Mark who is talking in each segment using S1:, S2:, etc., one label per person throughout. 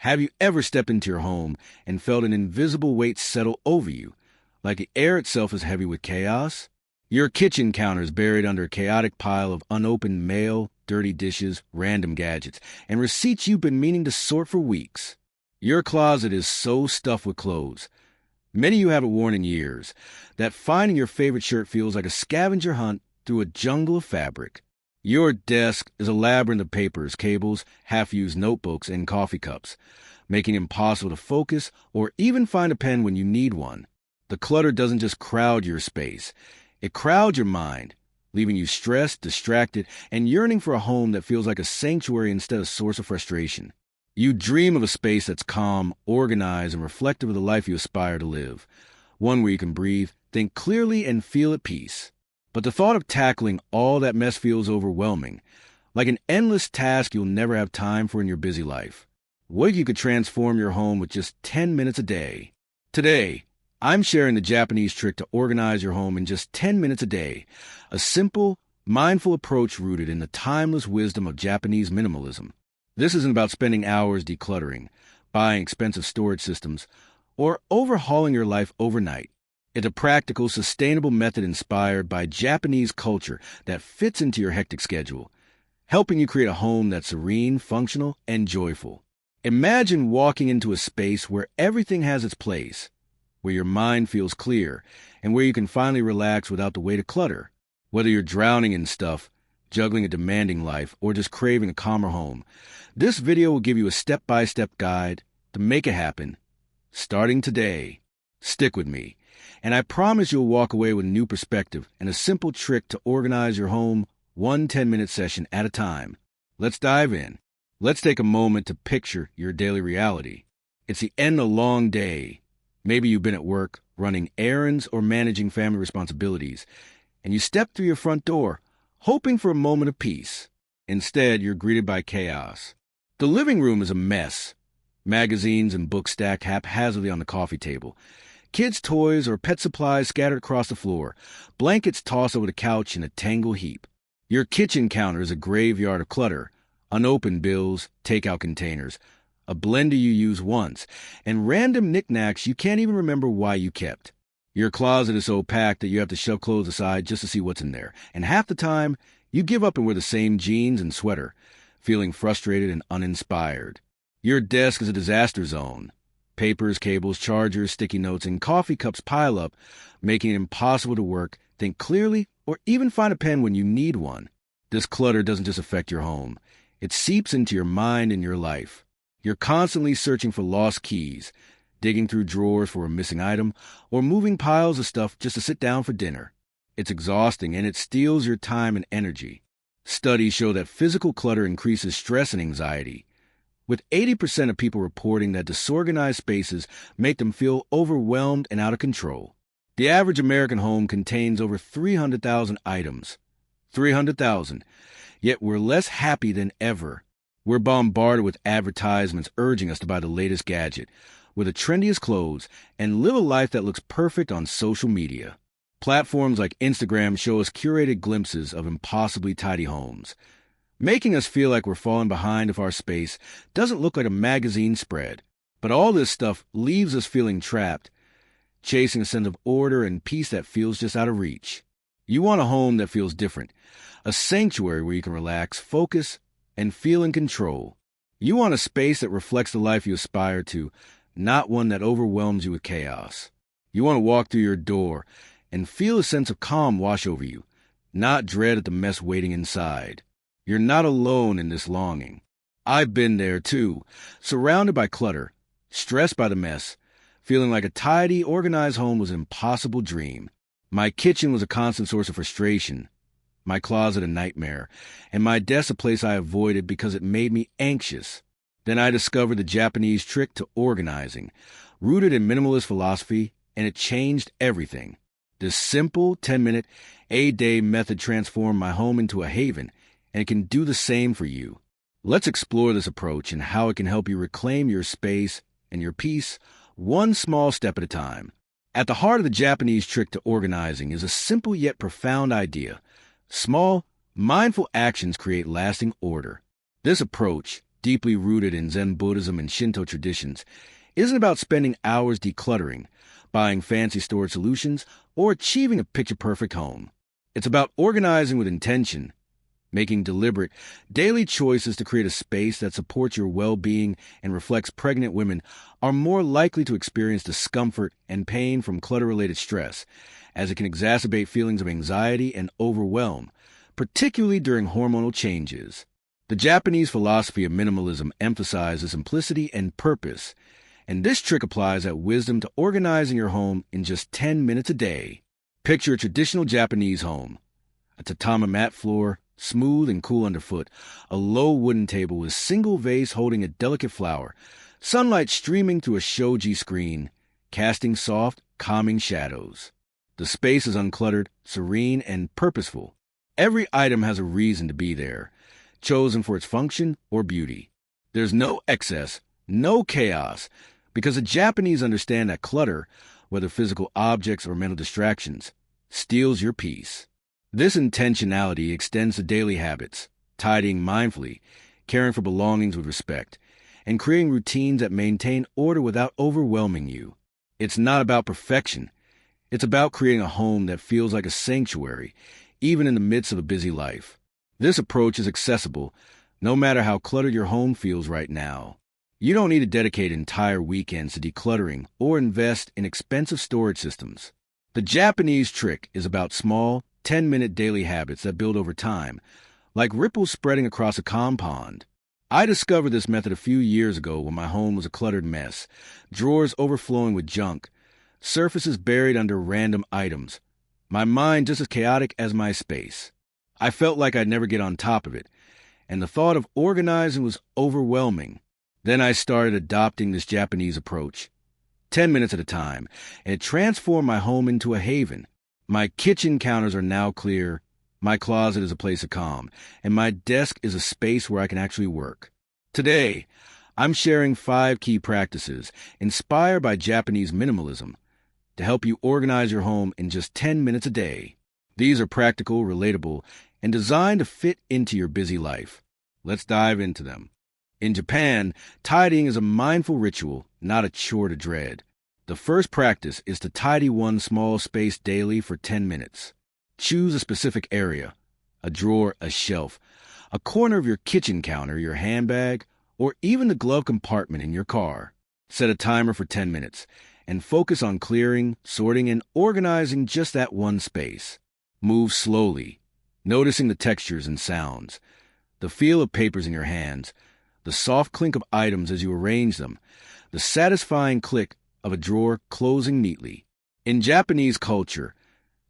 S1: Have you ever stepped into your home and felt an invisible weight settle over you, like the air itself is heavy with chaos? Your kitchen counter is buried under a chaotic pile of unopened mail, dirty dishes, random gadgets, and receipts you've been meaning to sort for weeks. Your closet is so stuffed with clothes. Many you haven't worn in years, that finding your favorite shirt feels like a scavenger hunt through a jungle of fabric. Your desk is a labyrinth of papers, cables, half-used notebooks, and coffee cups, making it impossible to focus or even find a pen when you need one. The clutter doesn't just crowd your space. It crowds your mind, leaving you stressed, distracted, and yearning for a home that feels like a sanctuary instead of a source of frustration. You dream of a space that's calm, organized, and reflective of the life you aspire to live. One where you can breathe, think clearly, and feel at peace. But the thought of tackling all that mess feels overwhelming, like an endless task you'll never have time for in your busy life. What if you could transform your home with just 10 minutes a day? Today, I'm sharing the Japanese trick to organize your home in just 10 minutes a day, a simple, mindful approach rooted in the timeless wisdom of Japanese minimalism. This isn't about spending hours decluttering, buying expensive storage systems, or overhauling your life overnight. It's a practical, sustainable method inspired by Japanese culture that fits into your hectic schedule, helping you create a home that's serene, functional, and joyful. Imagine walking into a space where everything has its place, where your mind feels clear, and where you can finally relax without the weight of clutter. Whether you're drowning in stuff, juggling a demanding life, or just craving a calmer home, this video will give you a step-by-step guide to make it happen, starting today. Stick with me, and I promise you'll walk away with a new perspective and a simple trick to organize your home, one 10-minute session at a time. Let's dive in. Let's take a moment to picture your daily reality. It's the end of a long day. Maybe you've been at work, running errands, or managing family responsibilities, and you step through your front door, hoping for a moment of peace. Instead, you're greeted by chaos. The living room is a mess. Magazines and books stacked haphazardly on the coffee table. Kids' toys or pet supplies scattered across the floor. Blankets tossed over the couch in a tangled heap. Your kitchen counter is a graveyard of clutter. Unopened bills, takeout containers, a blender you used once, and random knickknacks you can't even remember why you kept. Your closet is so packed that you have to shove clothes aside just to see what's in there. And half the time, you give up and wear the same jeans and sweater, feeling frustrated and uninspired. Your desk is a disaster zone. Papers, cables, chargers, sticky notes, and coffee cups pile up, making it impossible to work, think clearly, or even find a pen when you need one. This clutter doesn't just affect your home. It seeps into your mind and your life. You're constantly searching for lost keys, digging through drawers for a missing item, or moving piles of stuff just to sit down for dinner. It's exhausting, and it steals your time and energy. Studies show that physical clutter increases stress and anxiety, with 80% of people reporting that disorganized spaces make them feel overwhelmed and out of control. The average American home contains over 300,000 items. 300,000. Yet we're less happy than ever. We're bombarded with advertisements urging us to buy the latest gadget, wear the trendiest clothes, and live a life that looks perfect on social media. Platforms like Instagram show us curated glimpses of impossibly tidy homes, making us feel like we're falling behind if our space doesn't look like a magazine spread. But all this stuff leaves us feeling trapped, chasing a sense of order and peace that feels just out of reach. You want a home that feels different, a sanctuary where you can relax, focus, and feel in control. You want a space that reflects the life you aspire to, not one that overwhelms you with chaos. You want to walk through your door and feel a sense of calm wash over you, not dread at the mess waiting inside. You're not alone in this longing. I've been there too, surrounded by clutter, stressed by the mess, feeling like a tidy, organized home was an impossible dream. My kitchen was a constant source of frustration, my closet a nightmare, and my desk a place I avoided because it made me anxious. Then I discovered the Japanese trick to organizing, rooted in minimalist philosophy, and it changed everything. This simple 10-minute, a-day method transformed my home into a haven, and it can do the same for you. Let's explore this approach and how it can help you reclaim your space and your peace, one small step at a time. At the heart of the Japanese trick to organizing is a simple yet profound idea. Small, mindful actions create lasting order. This approach, deeply rooted in Zen Buddhism and Shinto traditions, isn't about spending hours decluttering, buying fancy storage solutions, or achieving a picture-perfect home. It's about organizing with intention, making deliberate, daily choices to create a space that supports your well-being and reflects. Pregnant women are more likely to experience discomfort and pain from clutter-related stress, as it can exacerbate feelings of anxiety and overwhelm, particularly during hormonal changes. The Japanese philosophy of minimalism emphasizes simplicity and purpose, and this trick applies that wisdom to organizing your home in just 10 minutes a day. Picture a traditional Japanese home. A tatami mat floor, smooth and cool underfoot, a low wooden table with a single vase holding a delicate flower, sunlight streaming through a shoji screen, casting soft, calming shadows. The space is uncluttered, serene, and purposeful. Every item has a reason to be there, chosen for its function or beauty. There's no excess, no chaos, because the Japanese understand that clutter, whether physical objects or mental distractions, steals your peace. This intentionality extends to daily habits, tidying mindfully, caring for belongings with respect, and creating routines that maintain order without overwhelming you. It's not about perfection. It's about creating a home that feels like a sanctuary, even in the midst of a busy life. This approach is accessible, no matter how cluttered your home feels right now. You don't need to dedicate entire weekends to decluttering or invest in expensive storage systems. The Japanese trick is about small, 10-minute daily habits that build over time, like ripples spreading across a calm pond. I discovered this method a few years ago when my home was a cluttered mess, drawers overflowing with junk, surfaces buried under random items, my mind just as chaotic as my space. I felt like I'd never get on top of it, and the thought of organizing was overwhelming. Then I started adopting this Japanese approach, 10 minutes at a time, and it transformed my home into a haven. My kitchen counters are now clear, my closet is a place of calm, and my desk is a space where I can actually work. Today, I'm sharing 5 key practices inspired by Japanese minimalism to help you organize your home in just 10 minutes a day. These are practical, relatable, and designed to fit into your busy life. Let's dive into them. In Japan, tidying is a mindful ritual, not a chore to dread. The first practice is to tidy one small space daily for 10 minutes. Choose a specific area, a drawer, a shelf, a corner of your kitchen counter, your handbag, or even the glove compartment in your car. Set a timer for 10 minutes and focus on clearing, sorting, and organizing just that one space. Move slowly, noticing the textures and sounds, the feel of papers in your hands, the soft clink of items as you arrange them, the satisfying click of a drawer closing neatly. In Japanese culture,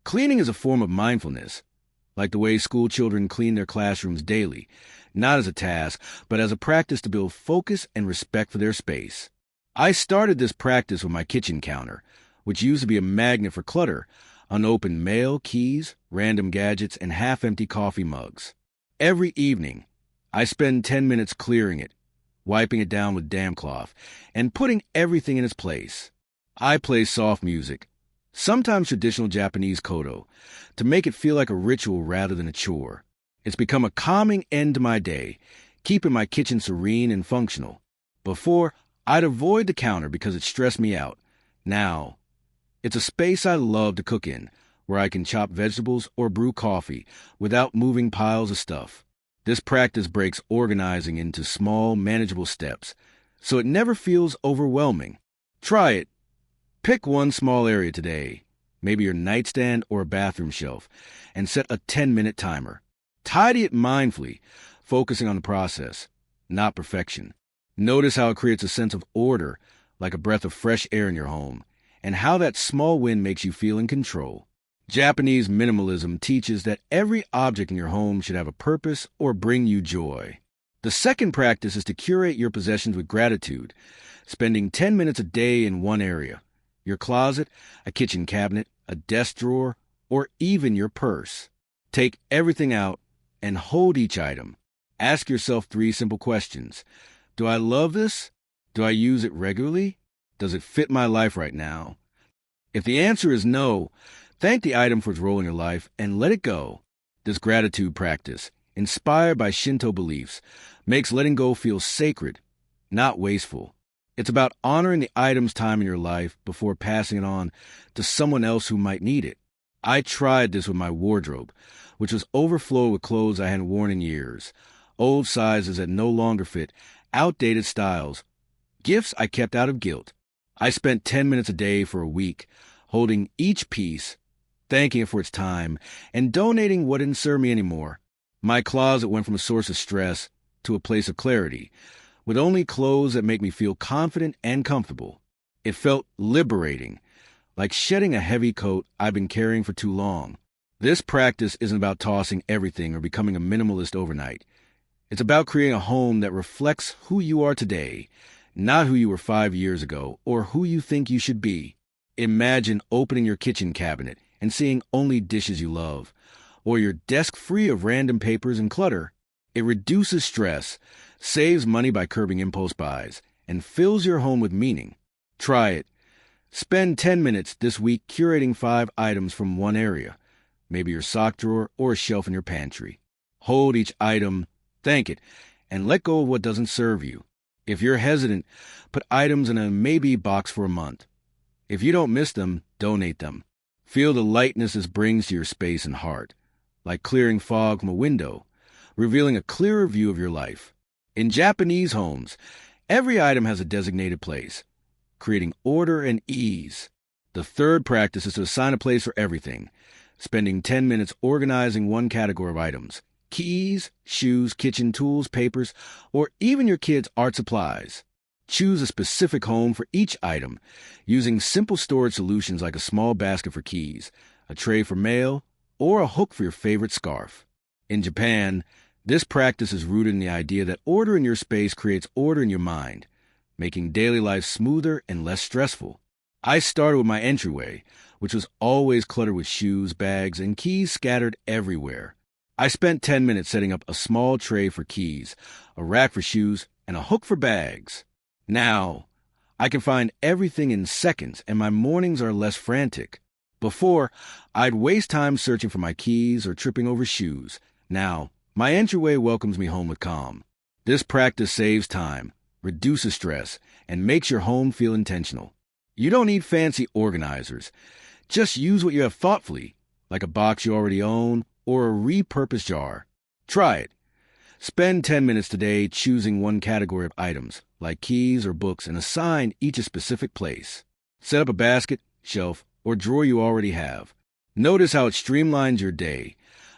S1: cleaning is a form of mindfulness, like the way school children clean their classrooms daily, not as a task, but as a practice to build focus and respect for their space. I started this practice with my kitchen counter, which used to be a magnet for clutter, unopened mail, keys, random gadgets, and half-empty coffee mugs. Every evening, I spend 10 minutes clearing it, wiping it down with damp cloth, and putting everything in its place. I play soft music, sometimes traditional Japanese koto, to make it feel like a ritual rather than a chore. It's become a calming end to my day, keeping my kitchen serene and functional. Before, I'd avoid the counter because it stressed me out. Now, it's a space I love to cook in, where I can chop vegetables or brew coffee without moving piles of stuff. This practice breaks organizing into small, manageable steps, so it never feels overwhelming. Try it. Pick one small area today, maybe your nightstand or a bathroom shelf, and set a 10-minute timer. Tidy it mindfully, focusing on the process, not perfection. Notice how it creates a sense of order, like a breath of fresh air in your home, and how that small win makes you feel in control. Japanese minimalism teaches that every object in your home should have a purpose or bring you joy. The second practice is to curate your possessions with gratitude, spending 10 minutes a day in one area, your closet, a kitchen cabinet, a desk drawer, or even your purse. Take everything out and hold each item. Ask yourself 3 simple questions. Do I love this? Do I use it regularly? Does it fit my life right now? If the answer is no, thank the item for its role in your life and let it go. This gratitude practice inspired by Shinto beliefs, makes letting go feel sacred, not wasteful. It's about honoring the item's time in your life before passing it on to someone else who might need it. I tried this with my wardrobe, which was overflowed with clothes I hadn't worn in years, old sizes that no longer fit, outdated styles, gifts I kept out of guilt. I spent 10 minutes a day for a week, holding each piece, thanking it for its time, and donating what didn't serve me anymore. My closet went from a source of stress to a place of clarity, with only clothes that make me feel confident and comfortable. It felt liberating, like shedding a heavy coat I've been carrying for too long. This practice isn't about tossing everything or becoming a minimalist overnight. It's about creating a home that reflects who you are today, not who you were 5 years ago or who you think you should be. Imagine opening your kitchen cabinet and seeing only dishes you love, or your desk free of random papers and clutter. It reduces stress, saves money by curbing impulse buys, and fills your home with meaning. Try it. Spend 10 minutes this week curating 5 items from one area, maybe your sock drawer or a shelf in your pantry. Hold each item, thank it, and let go of what doesn't serve you. If you're hesitant, put items in a maybe box for a month. If you don't miss them, donate them. Feel the lightness this brings to your space and heart, like clearing fog from a window, revealing a clearer view of your life. In Japanese homes, every item has a designated place, creating order and ease. The third practice is to assign a place for everything, spending 10 minutes organizing one category of items: keys, shoes, kitchen tools, papers, or even your kids' art supplies. Choose a specific home for each item, using simple storage solutions like a small basket for keys, a tray for mail, or a hook for your favorite scarf. In Japan, this practice is rooted in the idea that order in your space creates order in your mind, making daily life smoother and less stressful. I started with my entryway, which was always cluttered with shoes, bags, and keys scattered everywhere. I spent 10 minutes setting up a small tray for keys, a rack for shoes, and a hook for bags. Now, I can find everything in seconds, and my mornings are less frantic. Before, I'd waste time searching for my keys or tripping over shoes. Now, my entryway welcomes me home with calm. This practice saves time, reduces stress, and makes your home feel intentional. You don't need fancy organizers. Just use what you have thoughtfully, like a box you already own or a repurposed jar. Try it. Spend 10 minutes today choosing one category of items, like keys or books, and assign each a specific place. Set up a basket, shelf, or drawer you already have. Notice how it streamlines your day,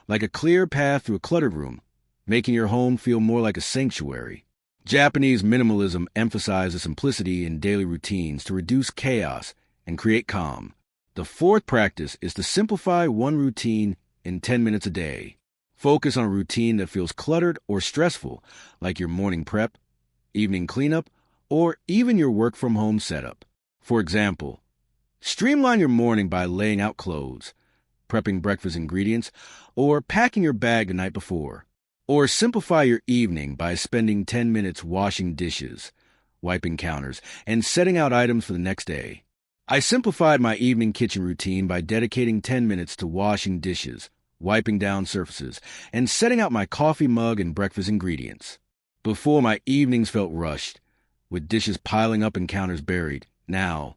S1: like a clear path through a cluttered room, making your home feel more like a sanctuary. Japanese minimalism emphasizes simplicity in daily routines to reduce chaos and create calm. The fourth practice is to simplify one routine in 10 minutes a day. Focus on a routine that feels cluttered or stressful, like your morning prep, evening cleanup, or even your work-from-home setup. For example, streamline your morning by laying out clothes, prepping breakfast ingredients, or packing your bag the night before. Or simplify your evening by spending 10 minutes washing dishes, wiping counters, and setting out items for the next day. I simplified my evening kitchen routine by dedicating 10 minutes to washing dishes, wiping down surfaces, and setting out my coffee mug and breakfast ingredients. Before, my evenings felt rushed, with dishes piling up and counters buried. Now,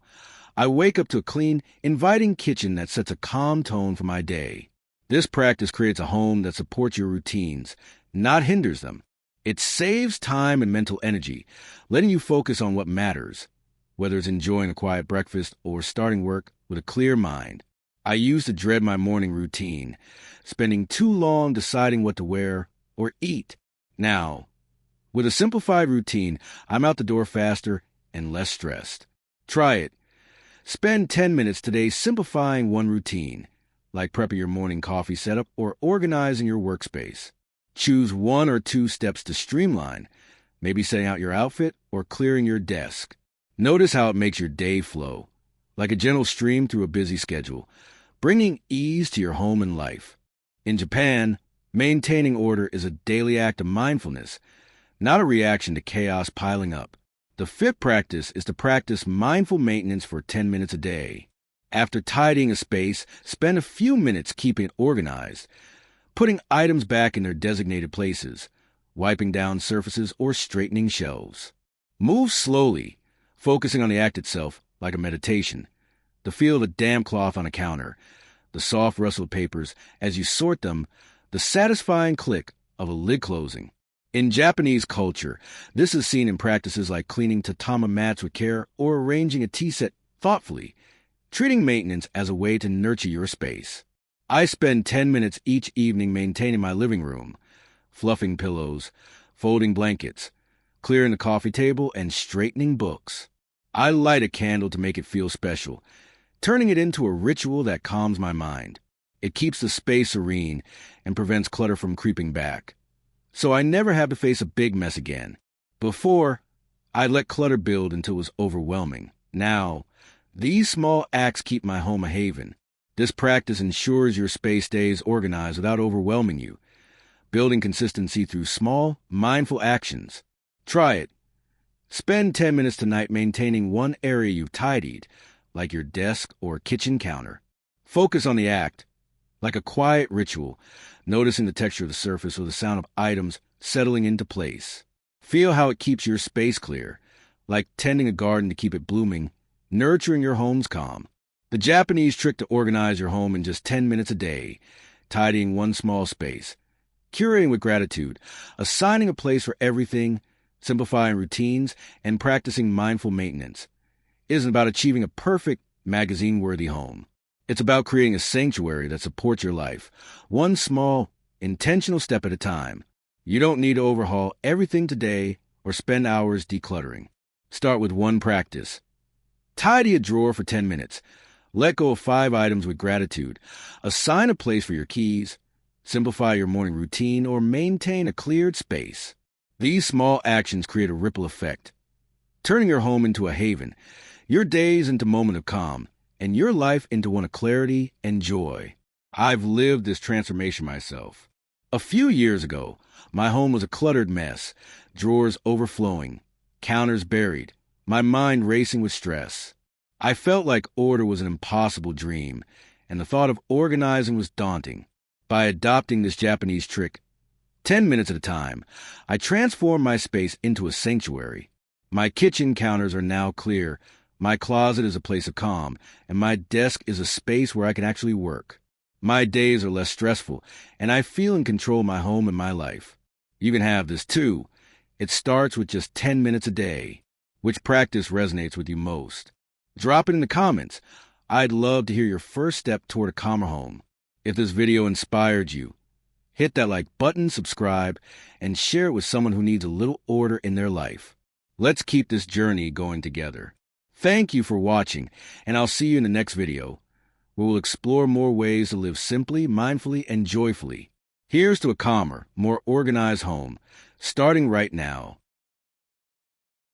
S1: I wake up to a clean, inviting kitchen that sets a calm tone for my day. This practice creates a home that supports your routines, not hinders them. It saves time and mental energy, letting you focus on what matters, whether it's enjoying a quiet breakfast or starting work with a clear mind. I used to dread my morning routine, spending too long deciding what to wear or eat. Now, with a simplified routine, I'm out the door faster and less stressed. Try it. Spend 10 minutes today simplifying one routine, like prepping your morning coffee setup or organizing your workspace. Choose 1 or 2 steps to streamline, maybe setting out your outfit or clearing your desk. Notice how it makes your day flow, like a gentle stream through a busy schedule, bringing ease to your home and life. In Japan, maintaining order is a daily act of mindfulness, not a reaction to chaos piling up. The fifth practice is to practice mindful maintenance for 10 minutes a day. After tidying a space, spend a few minutes keeping it organized. putting items back in their designated places, wiping down surfaces, or straightening shelves. Move slowly, focusing on the act itself like a meditation. The feel of a damp cloth on a counter, the soft rustle of papers as you sort them, the satisfying click of a lid closing. In Japanese culture, this is seen in practices like cleaning tatama mats with care or arranging a tea set thoughtfully, treating maintenance as a way to nurture your space. I spend 10 minutes each evening maintaining my living room, fluffing pillows, folding blankets, clearing the coffee table, and straightening books. I light a candle to make it feel special, turning it into a ritual that calms my mind. It keeps the space serene and prevents clutter from creeping back. So I never have to face a big mess again. Before, I'd let clutter build until it was overwhelming. Now, these small acts keep my home a haven. This practice ensures your space stays organized without overwhelming you, building consistency through small, mindful actions. Try it. Spend 10 minutes tonight maintaining one area you've tidied, like your desk or kitchen counter. Focus on the act, like a quiet ritual, noticing the texture of the surface or the sound of items settling into place. Feel how it keeps your space clear, like tending a garden to keep it blooming, nurturing your home's calm. The Japanese trick to organize your home in just 10 minutes a day, tidying one small space, curating with gratitude, assigning a place for everything, simplifying routines, and practicing mindful maintenance, isn't about achieving a perfect, magazine-worthy home. It's about creating a sanctuary that supports your life, one small, intentional step at a time. You don't need to overhaul everything today or spend hours decluttering. Start with one practice. Tidy a drawer for 10 minutes. Let go of 5 items with gratitude. Assign a place for your keys. Simplify your morning routine or maintain a cleared space. These small actions create a ripple effect, turning your home into a haven, your days into a moment of calm, and your life into one of clarity and joy. I've lived this transformation myself. A few years ago, my home was a cluttered mess, drawers overflowing, counters buried, my mind racing with stress. I felt like order was an impossible dream, and the thought of organizing was daunting. By adopting this Japanese trick, 10 minutes at a time, I transformed my space into a sanctuary. My kitchen counters are now clear, my closet is a place of calm, and my desk is a space where I can actually work. My days are less stressful, and I feel in control of my home and my life. You can have this too. It starts with just 10 minutes a day. Which practice resonates with you most? Drop it in the comments. I'd love to hear your first step toward a calmer home. If this video inspired you, hit that like button, subscribe, and share it with someone who needs a little order in their life. Let's keep this journey going together. Thank you for watching, and I'll see you in the next video, where we'll explore more ways to live simply, mindfully, and joyfully. Here's to a calmer, more organized home, starting right now.